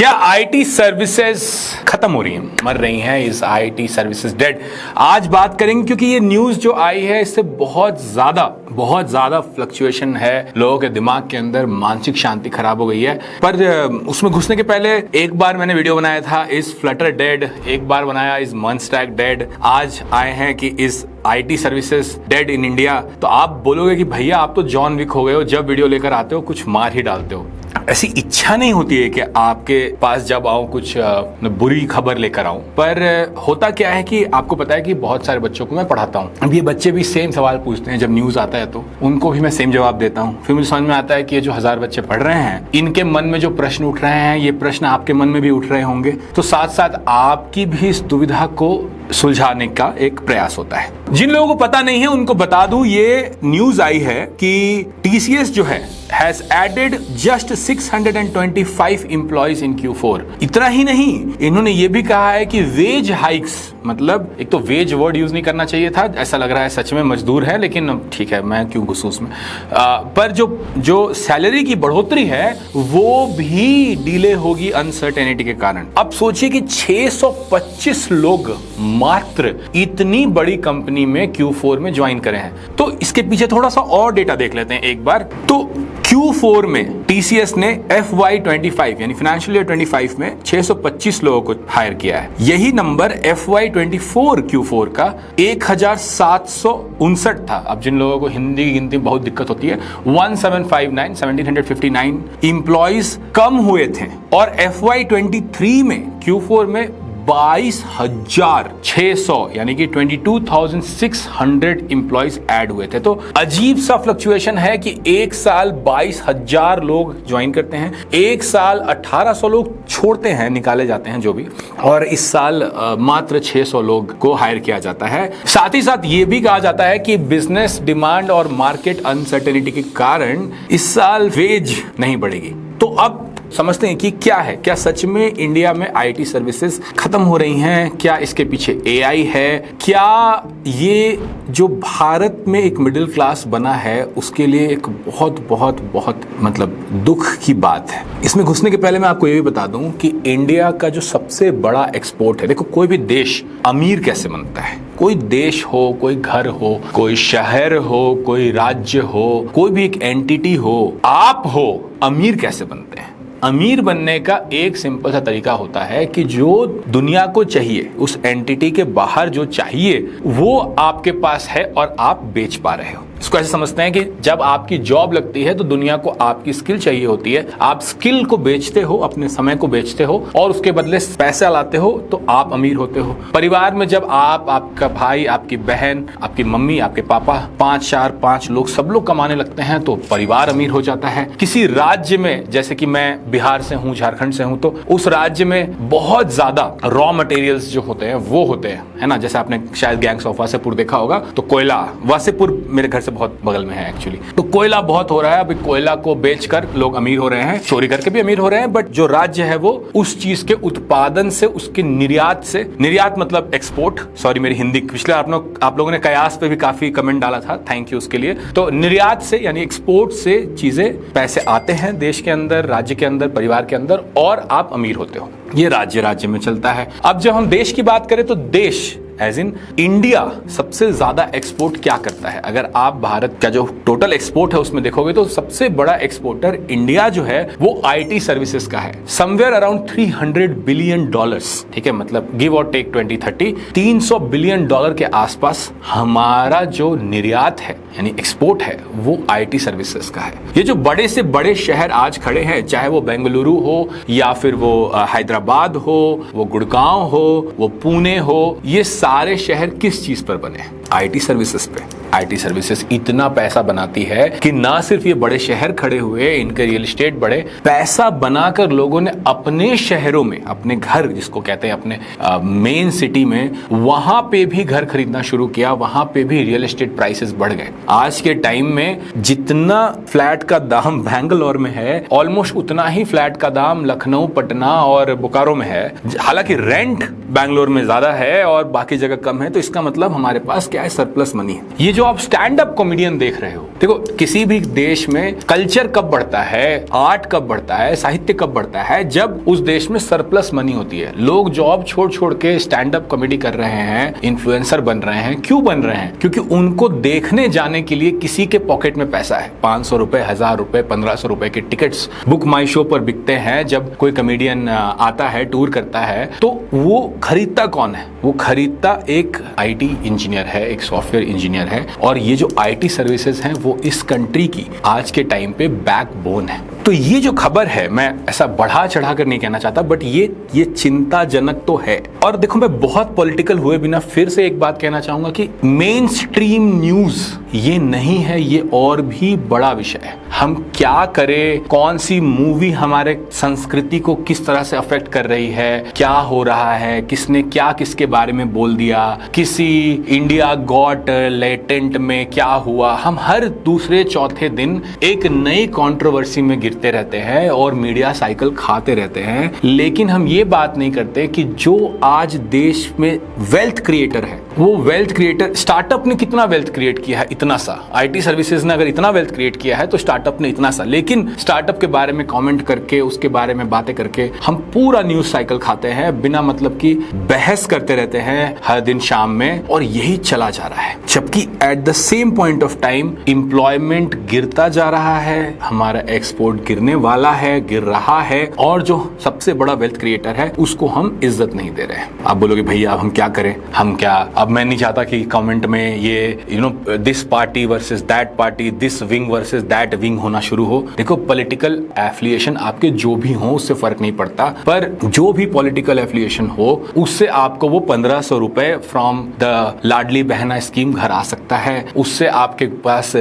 क्या IT services खत्म हो रही हैं, मर रही हैं? इस आईटी सर्विसेज डेड? आज बात करेंगे क्योंकि ये न्यूज जो आई है इससे बहुत ज्यादा फ्लक्चुएशन है लोगों के दिमाग के अंदर, मानसिक शांति खराब हो गई है। पर उसमें घुसने के पहले एक बार मैंने वीडियो बनाया था इज फ्लटर डेड, एक बार बनाया इज मंस्टैक डेड। आज आए हैं कि इस IT services dead in India. तो आप बोलोगे कि भैया आप तो जॉन विक हो गए हो, जब वीडियो लेकर आते हो कुछ मार ही डालते हो। ऐसी इच्छा नहीं होती है कि आपके पास जब आऊं कुछ बुरी खबर लेकर आऊं, पर होता क्या है कि आपको पता है कि बहुत सारे बच्चों को मैं पढ़ाता हूं। अब ये बच्चे भी सेम सवाल पूछते हैं जब न्यूज आता है, तो उनको भी मैं सेम जवाब देता हूं। फिर मुझे समझ में आता है कि ये जो 1000 बच्चे पढ़ रहे हैं, इनके मन में जो प्रश्न उठ रहे हैं, ये प्रश्न आपके मन में भी उठ रहे होंगे। तो साथ साथ आपकी भी इस दुविधा को सुलझाने का एक प्रयास होता है। जिन लोगों को पता नहीं है उनको बता दूं, ये न्यूज आई है कि टीसीएस जो है has added just 625 employees in Q4। इतना ही नहीं, इन्होंने ये भी कहा है कि वेज हाइक्स, मतलब एक तो वेज वर्ड यूज नहीं करना चाहिए था, ऐसा लग रहा है सच में मजदूर है, लेकिन ठीक है मैं क्यों घुसूं उसमें। पर जो सैलरी की बढ़ोतरी है वो भी डिले होगी अनसर्टेनिटी के कारण। अब सोचिए कि 625 लोग मात्र इतनी बड़ी कंपनी में Q4 में ज्वाइन करे हैं। तो इसके पीछे थोड़ा सा और डेटा देख लेते हैं एक बार। तो Q4 में टीसीएस ने FY25 यानी फाइनेंशियल ईयर 25 में 625 लोगों को हायर किया है। यही नंबर FY24 Q4 का 1759 था। अब जिन लोगों को हिंदी की गिनती बहुत दिक्कत होती है, 1759 एम्प्लॉइज कम हुए थे। और FY23 में Q4 में 22,600 यानी कि 22,600 एम्प्लॉइज ऐड हुए थे। तो अजीब सा फ्लक्चुएशन है कि एक साल 22,000 लोग ज्वाइन करते हैं, एक साल 1,800 लोग छोड़ते हैं, निकाले जाते हैं जो भी, और इस साल मात्र 600 लोग को हायर किया जाता है। साथ ही साथ ये भी कहा जाता है कि बिजनेस डिमांड और मार्केट अनसर्टेनिटी के कारण इस साल वेज नहीं बढ़ेगी। तो अब समझते हैं कि क्या है, क्या सच में इंडिया में आईटी सर्विसेज खत्म हो रही हैं? क्या इसके पीछे एआई है? क्या ये जो भारत में एक मिडिल क्लास बना है उसके लिए एक बहुत मतलब दुख की बात है? इसमें घुसने के पहले मैं आपको ये भी बता दूं कि इंडिया का जो सबसे बड़ा एक्सपोर्ट है, देखो कोई भी देश अमीर कैसे बनता है, कोई देश हो, कोई घर हो, कोई शहर हो, कोई राज्य हो, कोई भी एक एंटिटी हो, आप हो, अमीर कैसे बनते हैं? अमीर बनने का एक सिंपल सा तरीका होता है कि जो दुनिया को चाहिए, उस एंटिटी के बाहर जो चाहिए वो आपके पास है और आप बेच पा रहे हो। इसको ऐसे समझते हैं कि जब आपकी जॉब लगती है तो दुनिया को आपकी स्किल चाहिए होती है, आप स्किल को बेचते हो, अपने समय को बेचते हो और उसके बदले पैसा लाते हो, तो आप अमीर होते हो। परिवार में जब आप, आपका भाई, आपकी बहन, आपकी मम्मी, आपके पापा, 5 लोग, सब लोग कमाने लगते हैं तो परिवार अमीर हो जाता है। किसी राज्य में, जैसे कि मैं बिहार से हूँ, झारखंड से हूँ, तो उस राज्य में बहुत ज्यादा रॉ मटेरियल्स जो होते हैं वो होते हैं, है ना। जैसे आपने शायद गैंग्स ऑफ वासेपुर देखा होगा, तो कोयला, वासेपुर मेरे घर से बहुत बगल में है एक्चुअली, तो कोयला बहुत हो रहा है। अभी कोयला को बेचकर लोग अमीर हो रहे हैं, चोरी करके भी अमीर हो रहे हैं, बट जो राज्य है वो उस चीज के उत्पादन से, उसके निर्यात से, निर्यात मतलब एक्सपोर्ट, सॉरी मेरी हिंदी, पिछले आप लोगों ने कयास पे भी काफी कमेंट डाला था, थैंक यू उसके लिए। तो निर्यात से यानी एक्सपोर्ट से चीजें, पैसे आते हैं देश के अंदर, राज्य के अंदर, परिवार के अंदर, और आप अमीर होते हो। ये राज्य में चलता है। अब जब हम देश की बात करें तो देश एज इन इंडिया सबसे ज्यादा एक्सपोर्ट क्या करता है? अगर आप भारत का जो टोटल एक्सपोर्ट है उसमें देखोगे तो सबसे बड़ा एक्सपोर्टर इंडिया जो है वो आईटी सर्विसेज का है, समवेयर अराउंड $300 बिलियन। ठीक है, मतलब गिव और टेक 2030 $300 बिलियन के आसपास हमारा जो निर्यात है यानी एक्सपोर्ट है वो आईटी सर्विसेज का है। ये जो बड़े से बड़े शहर आज खड़े हैं, चाहे वो बेंगलुरु हो या फिर वो हैदराबाद हो, वो गुड़गांव हो, वो पुणे हो, ये सारे शहर किस चीज पर बने? आईटी सर्विसेज पे। आईटी सर्विसेज इतना पैसा बनाती है कि ना सिर्फ ये बड़े शहर खड़े हुए, इनके रियल एस्टेट बढ़े, पैसा बनाकर लोगों ने अपने शहरों में, अपने घर जिसको कहते हैं अपने मेन सिटी में, वहां पे भी घर खरीदना शुरू किया, वहां पे भी रियल एस्टेट प्राइसेस बढ़ गए। आज के टाइम में जितना फ्लैट का दाम बैंगलोर में है, ऑलमोस्ट उतना ही फ्लैट का दाम लखनऊ, पटना और बोकारो में है। हालांकि रेंट बैंगलोर में ज्यादा है और बाकी जगह कम है, तो इसका मतलब हमारे पास क्या है, सरप्लस मनी है। ये जो आप स्टैंड अप कॉमेडियन देख रहे हो, देखो किसी भी देश में कल्चर कब बढ़ता है, आर्ट कब बढ़ता है, साहित्य कब बढ़ता है, जब उस देश में सरप्लस मनी होती है। लोग जॉब छोड़ छोड़ के स्टैंड अप कॉमेडी कर रहे हैं, इन्फ्लुएंसर बन रहे हैं। क्यों बन रहे हैं? क्योंकि उनको देखने जाने के लिए किसी के पॉकेट में पैसा है। 500 रुपए, 1000 रुपए, 1500 रुपए के टिकट्स बुक माई शो पर बिकते हैं। जब कोई कॉमेडियन आता है, टूर करता है, तो वो खरीदता कौन है? वो खरीदता एक आईटी इंजीनियर है, एक सॉफ्टवेयर इंजीनियर है। और ये जो आईटी सर्विसेज हैं वो इस कंट्री की आज के टाइम पे बैकबोन है। तो ये जो खबर है, मैं ऐसा बढ़ा चढ़ा कर नहीं कहना चाहता, बट ये चिंताजनक तो है। और देखो, मैं बहुत पॉलिटिकल हुए बिना फिर से एक बात कहना चाहूंगा कि मेन स्ट्रीम न्यूज ये नहीं है, ये और भी बड़ा विषय है। हम क्या करें, कौन सी मूवी हमारे संस्कृति को किस तरह से अफेक्ट कर रही है, क्या हो रहा है, किसने क्या किसके बारे में बोल दिया, किसी इंडिया गॉट लेटेंट में क्या हुआ, हम हर दूसरे चौथे दिन एक नई कंट्रोवर्सी में गिरते रहते हैं और मीडिया साइकिल खाते रहते हैं। लेकिन हम ये बात नहीं करते कि जो आज देश में वेल्थ क्रिएटर है, वो वेल्थ क्रिएटर, स्टार्टअप ने कितना वेल्थ क्रिएट किया है, इतना सा। आईटी सर्विसेज ने अगर इतना वेल्थ क्रिएट किया है तो स्टार्टअप ने इतना सा। लेकिन स्टार्टअप के बारे में कमेंट करके, उसके बारे में बातें करके हम पूरा न्यूज साइकिल खाते हैं, बिना मतलब की बहस करते रहते हैं हर दिन शाम में, और यही चला जा रहा है। जबकि at the same point of time employment गिरता जा रहा है, हमारा एक्सपोर्ट गिरने वाला है, गिर रहा है, और जो सबसे बड़ा वेल्थ क्रिएटर है उसको हम इज्जत नहीं दे रहे। आप बोलोगे भैया अब हम क्या करें, हम क्या, अब मैं नहीं चाहता कि कमेंट में ये this party versus that party, this wing versus that wing होना शुरू हो। देखो, पॉलिटिकल एफिलिएशन आपके जो भी हो उससे फर्क नहीं पड़ता, पर जो भी पॉलिटिकल एफिलिएशन हो उससे आपको वो 1500 रुपए from the Ladli Behna scheme घर आ सकता है, उससे आपके पास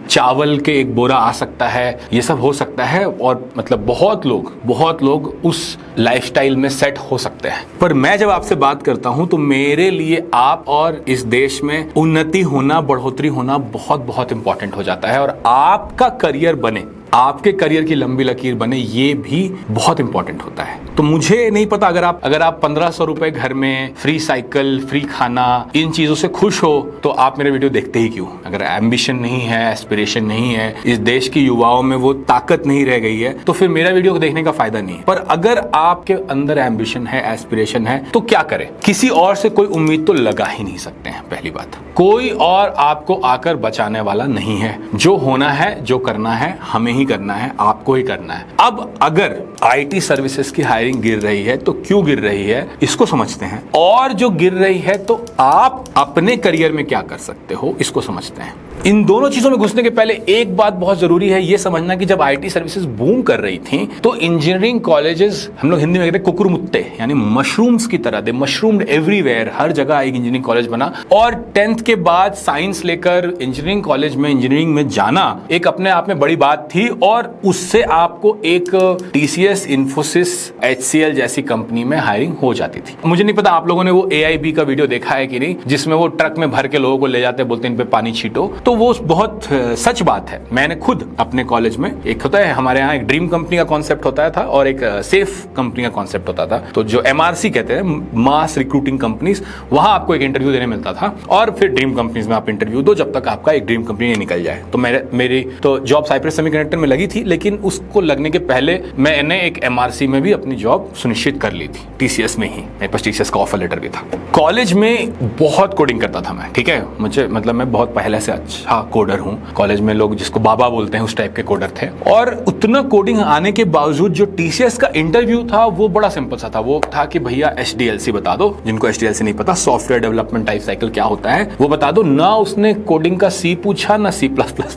चावल के एक बोरा आ सकता है, ये सब हो सकता है। और मतलब बहुत लोग उस लाइफस्टाइल में सेट हो सकते हैं। पर मैं जब आपसे बात करता हूं तो मेरे लिए आप और इस देश में उन्नति होना, बढ़ोतरी होना बहुत बहुत इंपॉर्टेंट हो जाता है। और आपका करियर बने, आपके करियर की लंबी लकीर बने, ये भी बहुत इंपॉर्टेंट होता है। तो मुझे नहीं पता, अगर आप 1500 रुपए घर में, फ्री साइकिल, फ्री खाना, इन चीजों से खुश हो तो आप मेरे वीडियो देखते ही क्यों? अगर एम्बिशन नहीं है, एस्पिरेशन नहीं है, इस देश की युवाओं में वो ताकत नहीं रह गई है, तो फिर मेरा वीडियो देखने का फायदा नहीं है। पर अगर आपके अंदर एम्बिशन है, एस्पिरेशन है, तो क्या करें? किसी और से कोई उम्मीद तो लगा ही नहीं सकते हैं। पहली बात, कोई और आपको आकर बचाने वाला नहीं है। जो होना है, जो करना है, हमें ही करना है, आपको ही करना है। अब अगर आईटी सर्विसेज की हायरिंग गिर रही है तो क्यों गिर रही है, इसको समझते हैं। और जो गिर रही है तो आप अपने करियर में क्या कर सकते हो, इसको समझते हैं। इन दोनों चीजों में घुसने के पहले एक बात बहुत जरूरी है, यह समझना कि जब आईटी सर्विसेज बूम कर रही थी तो इंजीनियरिंग कॉलेजेस, हम लोग हिंदी में कहते हैं कुकुरमुत्ते, यानी मशरूम्स की तरह, दे मशरूम्ड एवरीवेयर, हर जगह एक इंजीनियरिंग कॉलेज बना। और 10th के बाद साइंस लेकर इंजीनियरिंग कॉलेज में, इंजीनियरिंग में जाना एक अपने आप में बड़ी बात थी। और उससे आपको एक टीसीएस, इन्फोसिस, HCL जैसी कंपनी में हायरिंग हो जाती थी। मुझे नहीं पता आप लोगों ने वो AIB का वीडियो देखा है कि नहीं, जिसमें वो ट्रक में भर के लोगों को ले जाते, बोलते इन पे पानी छीटो। तो वो बहुत सच बात है। मैंने खुद अपने कॉलेज में, एक होता है हमारे यहाँ एक ड्रीम कंपनी का कॉन्सेप्ट होता था और एक सेफ कंपनी का कॉन्सेप्ट होता था। तो जो MRC कहते हैं, मास रिक्रूटिंग कंपनीज, वहां आपको एक इंटरव्यू देने मिलता था और फिर ड्रीम कंपनीज में आप इंटरव्यू दो जब तक आपका एक ड्रीम कंपनी नहीं निकल जाए। तो मेरी तो जॉब साइप्रस सेमीकंडक्टर में लगी थी, लेकिन उसको लगने के पहले मैंने एक MRC में भी अपनी जॉब सुनिश्चित कर ली थी, TCS में ही। मेरे पास TCS का ऑफर लेटर भी था। कॉलेज में बहुत कोडिंग करता था मैं, ठीक है, मुझे मतलब मैं बहुत पहले से अच्छा कोडर हूं। कॉलेज में लोग जिसको बाबा बोलते हैं उस टाइप के कोडर थे। और उतना कोडिंग आने के बावजूद जो TCS का इंटरव्यू था वो बड़ा सिंपल सा था। वो था कि भैया SDLC बता दो। जिनको SDLC नहीं पता, सॉफ्टवेयर डेवलपमेंट लाइफ साइकिल क्या होता है, वो बता दो। ना उसने कोडिंग का C पूछा, ना C++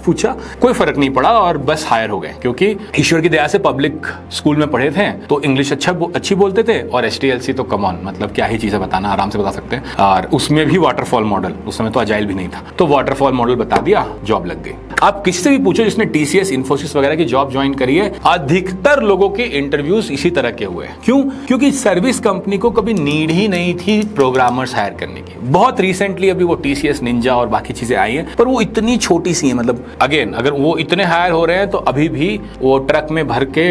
पूछा, कोई फर्क नहीं पड़ा और बस हायर हो गए। क्योंकि ईश्वर की दया से पब्लिक स्कूल में पढ़े थे तो इंग्लिश अच्छी बोलते थे। और SDLC तो कम ऑन, मतलब क्या ही चीजें बताना, आराम से बता सकते हैं। और उसमें भी वाटरफॉल मॉडल, उस समय तो अजाइल भी नहीं था, तो वाटरफॉल मॉडल बता दिया, जॉब लग गई। आप किसी से भी पूछो जिसने TCS, इन्फोसिस वगैरह की जॉब ज्वाइन करी है, अधिकतर लोगों के इंटरव्यूज इसी तरह के हुए। क्यों? क्योंकि सर्विस कंपनी को कभी नीड ही नहीं थी प्रोग्रामर्स हायर करने की। बहुत रिसेंटली अभी वो TCS निंजा और बाकी चीजें आई हैं, पर वो इतनी छोटी सी हैं। मतलब अगेन, अगर वो इतने हायर हो रहे हैं तो अभी भी वो ट्रक में भर के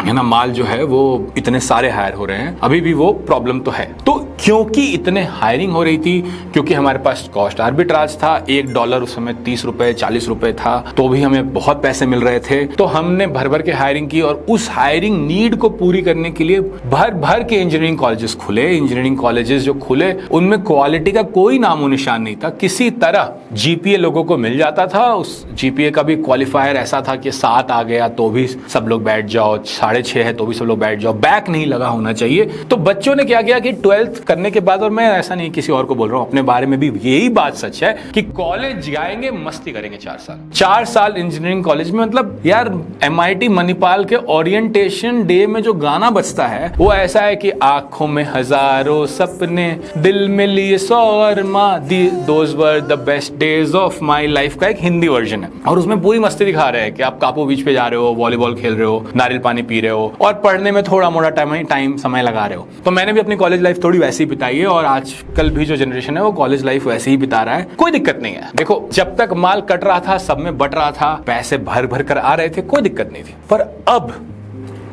है ना माल जो है वो इतने सारे हायर हो रहे हैं, अभी भी वो प्रॉब्लम तो है। तो क्योंकि इतने हायरिंग हो रही थी, क्योंकि हमारे पास कॉस्ट आर्बिट्राज था, $1 उस समय 30 रुपए 40 रुपए था, तो भी हमें बहुत पैसे मिल रहे थे, तो हमने भर भर के हायरिंग की और उस हायरिंग नीड को पूरी करने के लिए भर भर के इंजीनियरिंग कॉलेजेस खुले। इंजीनियरिंग कॉलेजेस जो खुले उनमें क्वालिटी का कोई नामो निशान नहीं था, किसी तरह जीपीए लोगों को मिल जाता था। उस जीपीए का भी क्वालिफायर ऐसा था कि 7 आ गया तो भी सब लोग बैठ जाओ, 6.5 है तो भी सब लोग बैठ जाओ, बैक नहीं लगा होना चाहिए। तो बच्चों ने क्या किया कि 12th करने के बाद, और मैं ऐसा नहीं किसी और को बोल रहा हूं, अपने बारे में भी यही बात सच है कि कॉलेज जाएंगे, मस्ती करेंगे 4 साल इंजीनियरिंग कॉलेज में। मतलब यार MIT मणिपाल के ओरिएंटेशन डे में जो गाना बजता है वो ऐसा है कि आंखों में हजारों सपने, दिल में लिए 100 अरमा, those were the best days of my life का एक हिंदी वर्जन है। और उसमें पूरी मस्ती दिखा रहे हैं कि आप कापू बीच पे जा रहे हो, वॉलीबॉल खेल रहे हो, नारियल पानी पी रहे हो और पढ़ने में थोड़ा मोड़ा टाइम समय लगा रहे हो। तो मैंने भी अपनी कॉलेज लाइफ थोड़ी वैसी बिताई है और आजकल भी जो जनरेशन है वो कॉलेज लाइफ वैसे ही बिता रहा है। कोई दिक्कत नहीं है। देखो, जब तक माल कट रहा था, सब में बट रहा था, पैसे भर भर कर आ रहे थे, कोई दिक्कत नहीं थी। पर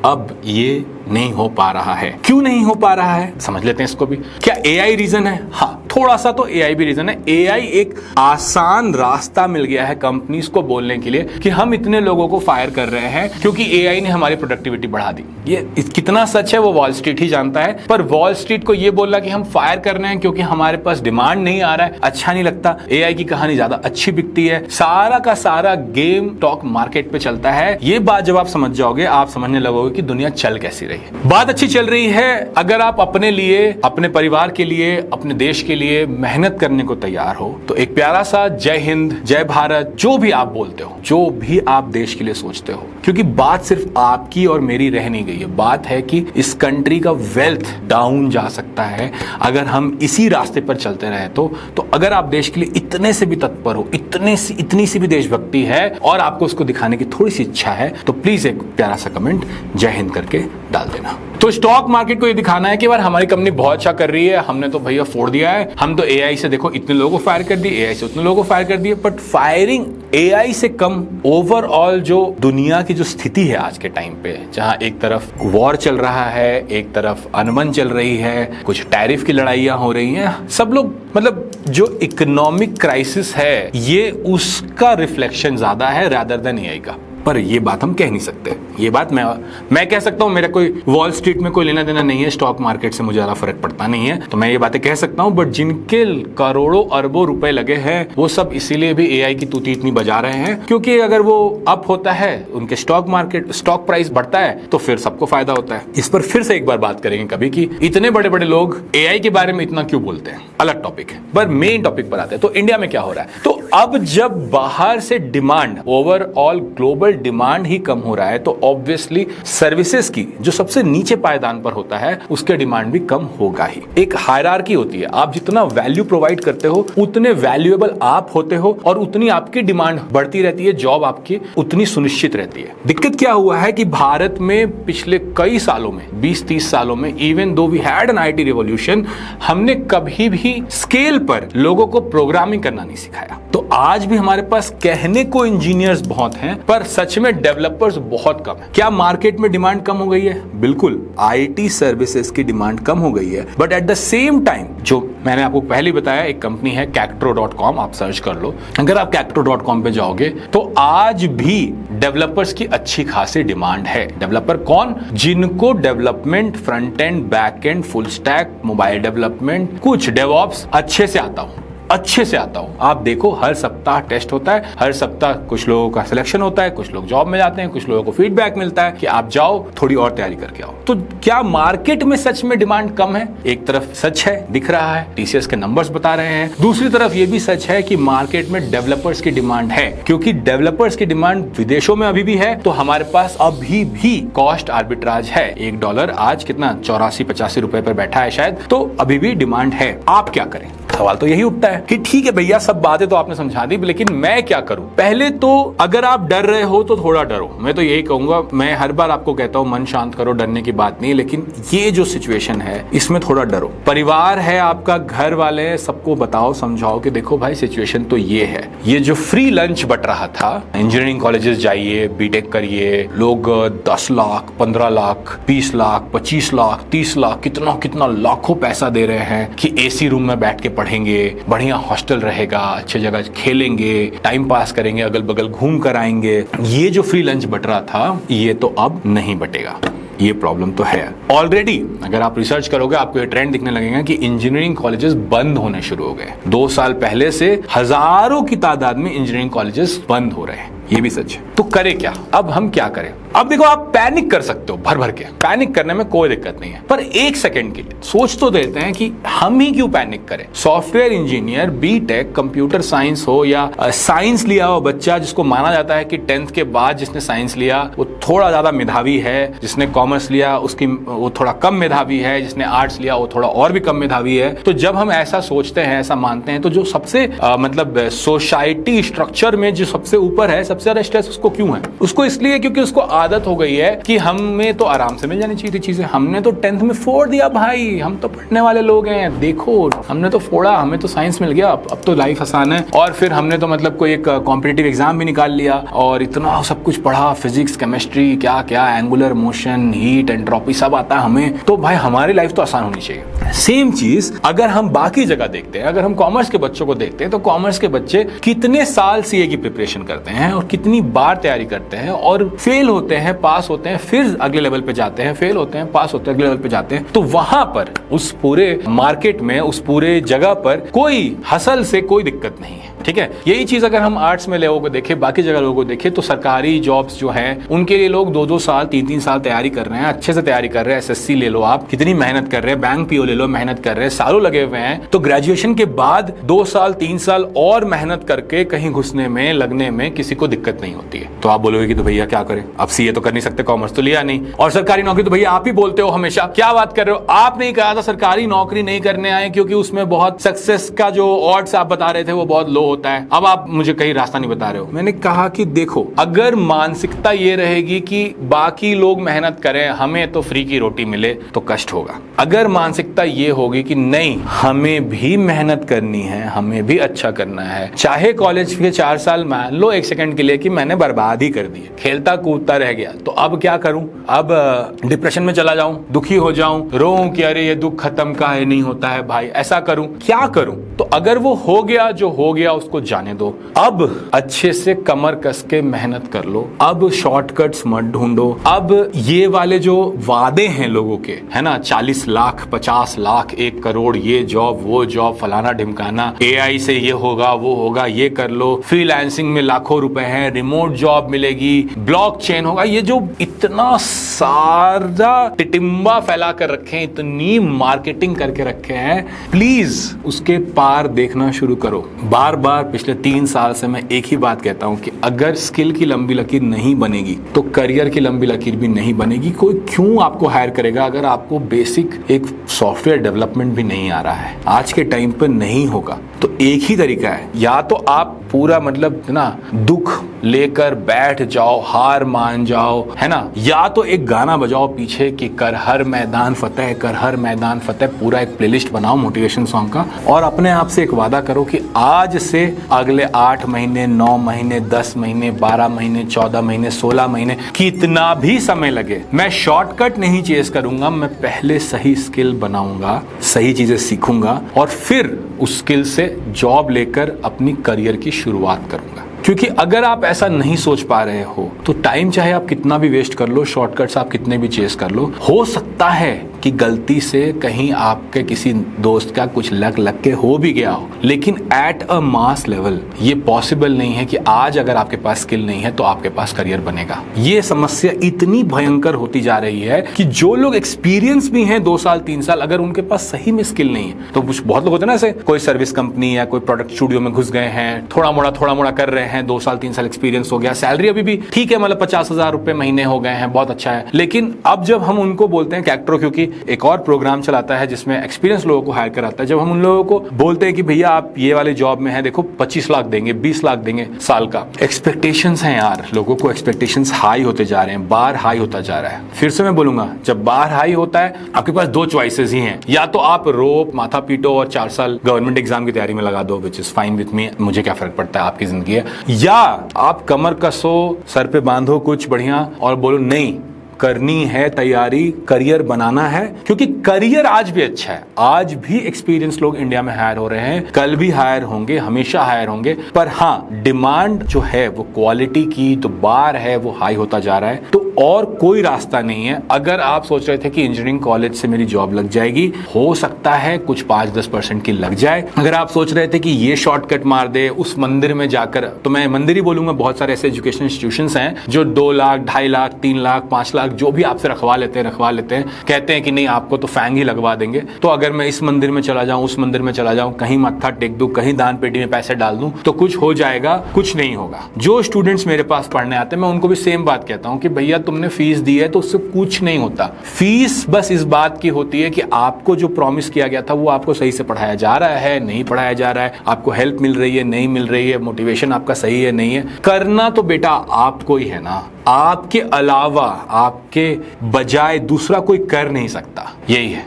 अब ये नहीं हो पा रहा है। क्यों नहीं हो पा रहा है, समझ लेते हैं इसको भी। क्या AI रीजन है? हाँ, थोड़ा सा तो AI भी रीजन है। AI एक आसान रास्ता मिल गया है कंपनीज को बोलने के लिए कि हम इतने लोगों को फायर कर रहे हैं क्योंकि AI ने हमारी प्रोडक्टिविटी बढ़ा दी। ये कितना सच है वो वॉल स्ट्रीट ही जानता है, पर वॉल स्ट्रीट को ये बोलना कि हम फायर कर रहे हैं क्योंकि हमारे पास डिमांड नहीं आ रहा है, अच्छा नहीं लगता। AI की कहानी ज्यादा अच्छी बिकती है। सारा का सारा गेम टॉक मार्केट पे चलता है। ये बात जब आप समझ जाओगे, आप समझने लगोगे कि दुनिया चल कैसी रही है। बात अच्छी चल रही है अगर आप अपने लिए, अपने परिवार के लिए, अपने देश के लिए मेहनत करने को तैयार हो। तो एक प्यारा सा जय हिंद, जय भारत, जो भी आप बोलते हो, जो भी आप देश के लिए सोचते हो, क्योंकि बात सिर्फ आपकी और मेरी रह नहीं गई है। बात है कि इस कंट्री का वेल्थ डाउन जा सकता है अगर हम इसी रास्ते पर चलते रहे। तो अगर आप देश के लिए इतने से भी तत्पर हो, इतनी सी भी देशभक्ति है और आपको उसको दिखाने की थोड़ी सी इच्छा है, तो प्लीज एक प्यारा सा कमेंट जय हिंद करके डाल देना। तो स्टॉक मार्केट को ये दिखाना है कि यार हमारी कंपनी बहुत अच्छा कर रही है, हमने तो भैया फोड़ दिया है, हम तो AI से देखो इतने लोगों को फायर कर दिए, AI से उतने लोगों को फायर कर दिए। बट फायरिंग AI से कम ओवरऑल जो दुनिया की जो स्थिति है आज के टाइम पे, जहां एक तरफ वॉर चल रहा है, एक तरफ अनबन चल रही है, कुछ टैरिफ की लड़ाइयां हो रही हैं, सब लोग मतलब जो इकोनॉमिक क्राइसिस है ये उसका रिफ्लेक्शन ज्यादा है रादर देन AI का। पर ये बात हम कह नहीं सकते। ये बात मैं कह सकता हूं, मेरा कोई वॉल स्ट्रीट में कोई लेना देना नहीं है, स्टॉक मार्केट से मुझे ज्यादा फर्क पड़ता नहीं है, तो मैं ये बातें कह सकता हूं। बट जिनके करोड़ों अरबों रुपए लगे हैं वो सब इसीलिए भी AI की तूती इतनी बजा रहे हैं क्योंकि अगर वो अप होता है, उनके स्टॉक प्राइस बढ़ता है तो फिर सबको फायदा होता है। इस पर फिर से एक बार बात करेंगे कभी कि इतने बड़े बड़े लोग AI के बारे में इतना क्यों बोलते हैं, अलग टॉपिक है। पर मेन टॉपिक पर आते हैं। तो इंडिया में क्या हो रहा है? तो अब जब बाहर से डिमांड, ओवरऑल ग्लोबल डिमांड ही कम हो रहा है, तो ऑब्वियसली सर्विसेज की जो सबसे नीचे पायदान पर होता है उसके डिमांड भी कम होगा ही। एक हायरार्की होती है, आप जितना वैल्यू प्रोवाइड करते हो उतने वैल्यूएबल आप होते हो और उतनी आपकी डिमांड बढ़ती रहती है, जॉब आपकी उतनी सुनिश्चित रहती है। दिक्कत क्या हुआ है कि भारत में पिछले कई सालों में, 20-30 सालों में, even though we had an IT revolution, हमने कभी भी स्केल पर लोगों को प्रोग्रामिंग करना नहीं सिखाया। तो आज भी हमारे पास कहने को इंजीनियर्स बहुत हैं पर सच में डेवलपर्स बहुत कम है। क्या मार्केट में डिमांड कम हो गई है? बिल्कुल, IT सर्विसेज की डिमांड कम हो गई है। But at the same time, जो मैंने आपको पहले बताया, एक कंपनी है Cactro.com, आप सर्च कर लो। अगर आप Cactro.com पे जाओगे तो आज भी डेवलपर्स की अच्छी खासी डिमांड है। डेवलपर कौन? जिनको development, front end, back and, full stack, mobile development, कुछ डेवऑप्स अच्छे से आता हूं। आप देखो हर सप्ताह टेस्ट होता है, हर सप्ताह कुछ लोगों का सिलेक्शन होता है, कुछ लोग जॉब में जाते हैं, कुछ लोगों को फीडबैक मिलता है कि आप जाओ थोड़ी और तैयारी करके आओ। तो क्या मार्केट में सच में डिमांड कम है? एक तरफ सच है, दिख रहा है, TCS के नंबर्स बता रहे हैं। दूसरी तरफ ये भी सच है कि मार्केट में डेवलपर्स की डिमांड है, क्योंकि डेवलपर्स की डिमांड विदेशों में अभी भी है, तो हमारे पास अभी भी कॉस्ट आर्बिट्राज है। $1 आज कितना 84-85 रुपए पर बैठा है शायद, तो अभी भी डिमांड है। आप क्या करें? सवाल तो यही उठता है कि ठीक है भैया, सब बातें तो आपने समझा दी, लेकिन मैं क्या करूं? पहले तो अगर आप डर रहे हो तो थोड़ा डरो। मैं तो यही कहूंगा, मैं हर बार आपको कहता हूं मन शांत करो, डरने की बात नहीं, लेकिन ये जो सिचुएशन है इसमें थोड़ा डरो। परिवार है आपका, घर वाले हैं, सबको बताओ, समझाओ कि देखो भाई सिचुएशन तो ये है। ये जो फ्री लंच बट रहा था, इंजीनियरिंग कॉलेजेस जाइए, बीटेक करिए, लोग 10 लाख 15 लाख 20 लाख 25 लाख 30 लाख कितना कितना लाखों पैसा दे रहे हैं कि एसी रूम में बैठ के पढ़ेंगे, बढ़िया हॉस्टल रहेगा, अच्छी जगह खेलेंगे, टाइम पास करेंगे, अगल बगल घूम कर आएंगे। ये जो फ्री लंच बट रहा था, ये तो अब नहीं बटेगा। ये प्रॉब्लम तो है ऑलरेडी। अगर आप रिसर्च करोगे आपको ये ट्रेंड दिखने लगेगा कि इंजीनियरिंग कॉलेजेस बंद होने शुरू हो गए। 2 साल पहले से हजारों की तादाद में इंजीनियरिंग कॉलेजेस बंद हो रहे हैं, ये भी सच है। तो करे क्या? अब हम क्या करें? अब देखो, आप पैनिक कर सकते हो भर भर के, पैनिक करने में कोई दिक्कत नहीं है, पर एक सेकंड के लिए सोच तो देते हैं कि हम ही क्यों पैनिक करें। Software engineer, BTech, computer science हो या साइंस लिया हो बच्चा, जिसको माना जाता है कि 10th के बाद जिसने साइंस लिया वो थोड़ा ज्यादा मेधावी है, जिसने कॉमर्स लिया उसकी वो थोड़ा कम मेधावी है, जिसने आर्ट्स लिया वो थोड़ा और भी कम मेधावी है। तो जब हम ऐसा सोचते हैं, ऐसा मानते हैं, तो जो सबसे मतलब सोसाइटी स्ट्रक्चर में जो सबसे ऊपर है, सबसे ज्यादा स्ट्रेस उसको क्यों है? उसको इसलिए क्योंकि उसको आदत हो गई है कि हमें तो आराम से मिल जानी चाहिए थी चीजें, हमने तो 10th में फोड़ दिया भाई, हम तो पढ़ने वाले लोग हैं, देखो हमने तो फोड़ा, हमें तो साइंस मिल गया, अब तो लाइफ आसान है। और फिर हमने तो मतलब कोई एक कॉम्पिटिटिव एग्जाम भी निकाल लिया और इतना सब कुछ पढ़ा, फिजिक्स, केमिस्ट्री, क्या क्या, एंगुलर मोशन, हीट, एंट्रोपी सब आता है हमें, तो भाई हमारी लाइफ तो आसान होनी चाहिए। सेम चीज अगर हम बाकी जगह देखते हैं, अगर हम कॉमर्स के बच्चों को देखते हैं, तो कॉमर्स के बच्चे कितने साल सीए की प्रिपरेशन करते हैं और कितनी बार तैयारी करते हैं और फेल होते हैं, पास होते हैं, फिर अगले लेवल पे जाते हैं, फेल होते हैं, पास होते हैं, अगले लेवल पे जाते हैं। तो वहां पर उस पूरे मार्केट में, उस पूरे जगह पर कोई हसल से कोई दिक्कत नहीं है, ठीक है। यही चीज अगर हम आर्ट्स में लोगों को देखें, बाकी जगह लोगों को देखें, तो सरकारी जॉब्स जो हैं उनके लिए लोग 2-2 साल 3-3 साल तैयारी कर रहे हैं, अच्छे से तैयारी कर रहे हैं। एसएससी ले लो आप, कितनी मेहनत कर रहे हैं, बैंक पीओ ले लो, मेहनत कर रहे हैं, सालों लगे हुए हैं। तो ग्रेजुएशन के बाद 2 साल 3 साल और मेहनत करके कहीं घुसने में, लगने में किसी को दिक्कत नहीं होती है। तो आप बोलोगे कि तो भैया क्या करें, अब सीए तो कर नहीं सकते, कॉमर्स तो लिया नहीं, और सरकारी नौकरी तो भैया आप ही बोलते हो हमेशा, क्या बात कर रहे हो? आप नहीं कहा था सरकारी नौकरी नहीं करने आए क्योंकि उसमें बहुत सक्सेस का जो ऑड्स आप बता रहे थे वो बहुत लो होता है, अब आप मुझे कहीं रास्ता नहीं बता रहे हो। मैंने कहा कि देखो, अगर मानसिकता ये रहेगी कि बाकी लोग मेहनत करें, हमें तो फ्री की रोटी मिले, तो कष्ट होगा। अगर मानसिकता ये होगी कि नहीं, हमें भी मेहनत करनी है, हमें भी अच्छा करना है, चाहे कॉलेज के 4 साल मान लो एक सेकंड के लिए कि मैंने बर्बाद ही कर दिए, खेलता कूदता रह गया, तो अब क्या करूं? अब डिप्रेशन में चला जाऊं, दुखी हो जाऊं, रोऊं कि अरे ये दुख खत्म का है, नहीं होता है भाई, ऐसा करूं, क्या करूं? तो अगर वो हो गया जो हो गया उसको जाने दो। अब अच्छे से कमर कस के मेहनत कर लो, अब शॉर्टकट्स मत ढूंढो। अब ये वाले जो वादे हैं लोगों के, है ना, 40 लाख 50 लाख 1 करोड़, ये जॉब वो जॉब, फलाना ढिमकाना, एआई से ये होगा वो होगा, ये कर लो, फ्रीलांसिंग में लाखों रुपए हैं, रिमोट जॉब मिलेगी, ब्लॉकचेन होगा, ये जो इतना सारा टिटिम्बा फैला कर रखे हैं, इतनी मार्केटिंग करके रखे हैं, प्लीज उसके पार देखना शुरू करो। बार बार पिछले 3 साल से मैं एक ही बात कहता हूं कि अगर स्किल की लंबी लकीर नहीं बनेगी तो करियर की लंबी लकीर भी नहीं बनेगी। कोई क्यों आपको हायर करेगा अगर आपको बेसिक एक सॉफ्टवेयर डेवलपमेंट भी नहीं आ रहा है? आज के टाइम पर नहीं होगा। तो एक ही तरीका है, या तो आप पूरा मतलब ना दुख लेकर बैठ जाओ, हार मान जाओ, है ना, या तो एक गाना बजाओ पीछे कि कर हर मैदान फतेह, कर हर मैदान फतेह, पूरा एक प्लेलिस्ट बनाओ मोटिवेशन सॉन्ग का, और अपने आप से एक वादा करो कि आज से अगले 8 महीने, 9 महीने, 10 महीने, 12 महीने, 14 महीने, 16 महीने, कितना भी समय लगे, मैं शॉर्टकट नहीं चेस करूंगा, मैं पहले सही स्किल बनाऊंगा, सही चीजें सीखूंगा और फिर उस स्किल से जॉब लेकर अपनी करियर की शुरुआत करूंगा। क्योंकि अगर आप ऐसा नहीं सोच पा रहे हो तो टाइम चाहे आप कितना भी वेस्ट कर लो, शॉर्टकट्स आप कितने भी चेस कर लो, हो सकता है कि गलती से कहीं आपके किसी दोस्त का कुछ लग के हो भी गया हो, लेकिन एट अ मास लेवल ये पॉसिबल नहीं है कि आज अगर आपके पास स्किल नहीं है तो आपके पास करियर बनेगा। ये समस्या इतनी भयंकर होती जा रही है कि जो लोग एक्सपीरियंस भी हैं 2 साल 3 साल, अगर उनके पास सही में स्किल नहीं है, तो कुछ बहुत लोग होते हैं ना, ऐसे कोई सर्विस कंपनी या कोई प्रोडक्ट स्टूडियो में घुस गए हैं, थोड़ा मोड़ा कर रहे हैं, 2 साल 3 साल एक्सपीरियंस हो गया, सैलरी अभी भी ठीक है, मतलब 50,000 रुपए महीने हो गए हैं, बहुत अच्छा है, लेकिन अब जब हम उनको बोलते हैं कैक्ट्रो, क्योंकि एक और प्रोग्राम चलाता है जिसमें एक्सपीरियंस लोगों को हायर कराता है। जब हम उन लोगों को बोलते हैं कि भैया आप ये वाले जॉब में हैं, देखो 25 लाख देंगे, 20 लाख देंगे साल का, एक्सपेक्टेशंस हैं यार, लोगों को एक्सपेक्टेशंस हाई होते जा रहे हैं, बार हाई होता जा रहा है। फिर से मैं बोलूंगा, जब बार हाई होता है आपके पास दो चॉइसेस ही हैं, या तो आप रो माथा पीटो और 4 साल गवर्नमेंट एग्जाम की तैयारी में लगा दो, which is fine with me, मुझे क्या फर्क पड़ता है, आपकी जिंदगी है, या आप कमर कसो, सर पे बांधो कुछ बढ़िया और बोलो नहीं करनी है तैयारी, करियर बनाना है, क्योंकि करियर आज भी अच्छा है, आज भी एक्सपीरियंस लोग इंडिया में हायर हो रहे हैं, कल भी हायर होंगे, हमेशा हायर होंगे, पर हाँ डिमांड जो है वो क्वालिटी की तो बार है वो हाई होता जा रहा है। तो और कोई रास्ता नहीं है। अगर आप सोच रहे थे कि इंजीनियरिंग कॉलेज से मेरी जॉब लग जाएगी, हो सकता है कुछ 5-10% की लग जाए। अगर आप सोच रहे थे कि ये शॉर्टकट मार दे उस मंदिर में जाकर, तो मैं मंदिर ही बोलूंगा, बहुत सारे ऐसे एजुकेशन इंस्टीट्यूशंस हैं जो 2 लाख, 2.5 लाख, 3 लाख, 5 लाख जो भी आपसे रखवा लेते हैं, कहते हैं कि नहीं आपको तो फैंग ही लगवा देंगे। तो अगर मैं इस मंदिर में चला जाऊं, उस मंदिर में चला जाऊं, कहीं मत्था टेक दूं, कहीं दान पेटी में पैसे डाल दूं, तो कुछ हो जाएगा, कुछ नहीं होगा। जो स्टूडेंट्स मेरे पास पढ़ने आते हैं मैं उनको भी सेम बात कहता हूं कि भैया तुमने फीस दी है तो उससे कुछ नहीं होता। फीस बस इस बात की होती है कि आपको जो प्रॉमिस किया गया था वो आपको सही से पढ़ाया जा रहा है, नहीं पढ़ाया जा रहा है, आपको हेल्प मिल रही है, नहीं मिल रही है, मोटिवेशन आपका सही है, नहीं है। करना तो बेटा आपको ही है ना, आपके अलावा, आपके बजाय दूसरा कोई कर नहीं सकता। यही है,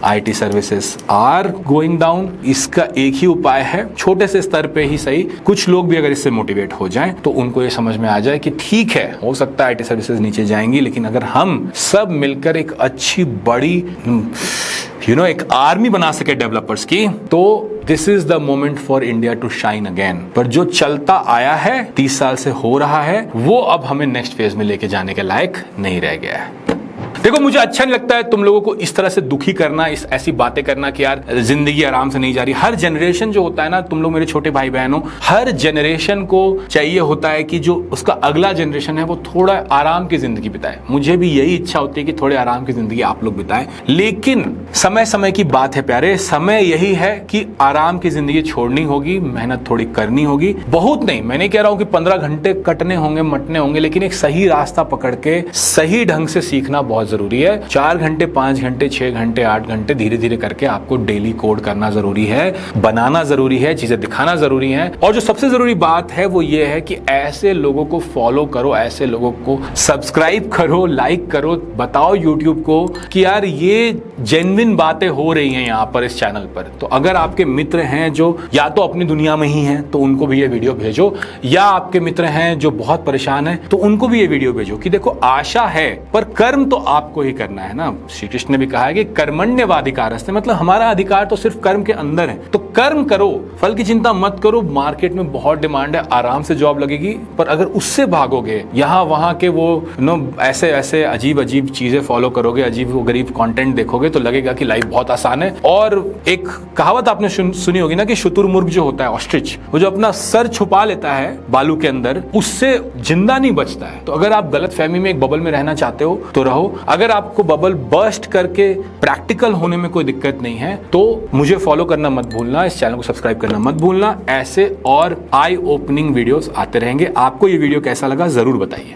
IT services are going down. इसका एक ही उपाय है, छोटे से स्तर पे ही सही, कुछ लोग भी अगर इससे मोटिवेट हो जाएं तो उनको ये समझ में आ जाए कि ठीक है, हो सकता है IT सर्विसेज नीचे जाएंगी, लेकिन अगर हम सब मिलकर एक अच्छी बड़ी एक आर्मी बना सके डेवलपर्स की, तो this is the moment for India to shine again. पर जो चलता आया है, 30 साल से हो रहा है, वो अब हमें नेक्स्ट फेज में लेके जाने के लायक नहीं रह गया है। देखो मुझे अच्छा नहीं लगता है तुम लोगों को इस तरह से दुखी करना, इस ऐसी बातें करना कि यार जिंदगी आराम से नहीं जा रही। हर जनरेशन जो होता है ना, तुम लोग मेरे छोटे भाई बहन हो, हर जनरेशन को चाहिए होता है कि जो उसका अगला जनरेशन है वो थोड़ा आराम की जिंदगी बिताए। मुझे भी यही इच्छा होती है कि थोड़े आराम की जिंदगी आप लोग बिताएं, लेकिन समय समय की बात है प्यारे। समय यही है कि आराम की जिंदगी छोड़नी होगी, मेहनत थोड़ी करनी होगी, बहुत नहीं, मैं नहीं कह रहा हूं कि 15 घंटे कटने होंगे, मटने होंगे, लेकिन एक सही रास्ता पकड़ के सही ढंग से सीखना बहुत जरूरी है। 4 घंटे, 5 घंटे, 6 घंटे, 8 घंटे धीरे धीरे करके आपको डेली कोड करना जरूरी है, बनाना जरूरी है, चीजें दिखाना जरूरी है। और जो सबसे जरूरी बात है वो ये है कि ऐसे लोगों को फॉलो करो, ऐसे लोगों को सब्सक्राइब करो, लाइक करो, बताओ यूट्यूब को कि यार ये जेन्युइन बातें हो रही हैं यहाँ पर इस चैनल पर। तो अगर आपके मित्र हैं जो या तो अपनी दुनिया में ही हैं तो उनको भी ये वीडियो भेजो, या आपके मित्र हैं जो बहुत परेशान हैं तो उनको भी ये वीडियो भेजो कि देखो आशा है, पर कर्म तो आपको ही करना है ना। श्री कृष्ण ने भी कहा है कि कर्मण्यवाधिकारस्ते, मतलब हमारा अधिकार तो सिर्फ कर्म के अंदर है। तो कर्म करो, फल की चिंता मत करो। मार्केट में बहुत डिमांड है, आराम से जॉब लगेगी, पर अगर उससे भागोगे, यहाँ वहां के वो ऐसे ऐसे अजीब अजीब चीजें फॉलो करोगे, अजीब वो गरीब कंटेंट देखोगे, तो लगेगा कि लाइफ बहुत आसान है। और एक कहावत आपने सुनी होगी ना कि शुतुरमुर्ग जो होता है, ऑस्ट्रिच, वो जो अपना सर छुपा लेता है बालू के अंदर, उससे जिंदा नहीं बचता है। तो अगर आप गलत फहमी में एक बबल में रहना चाहते हो तो रहो। अगर आपको बबल बर्स्ट करके प्रैक्टिकल होने में कोई दिक्कत नहीं है तो मुझे फॉलो करना मत भूलना, इस चैनल को सब्सक्राइब करना मत भूलना। ऐसे और आई ओपनिंग वीडियोस आते रहेंगे। आपको ये वीडियो कैसा लगा जरूर बताइए।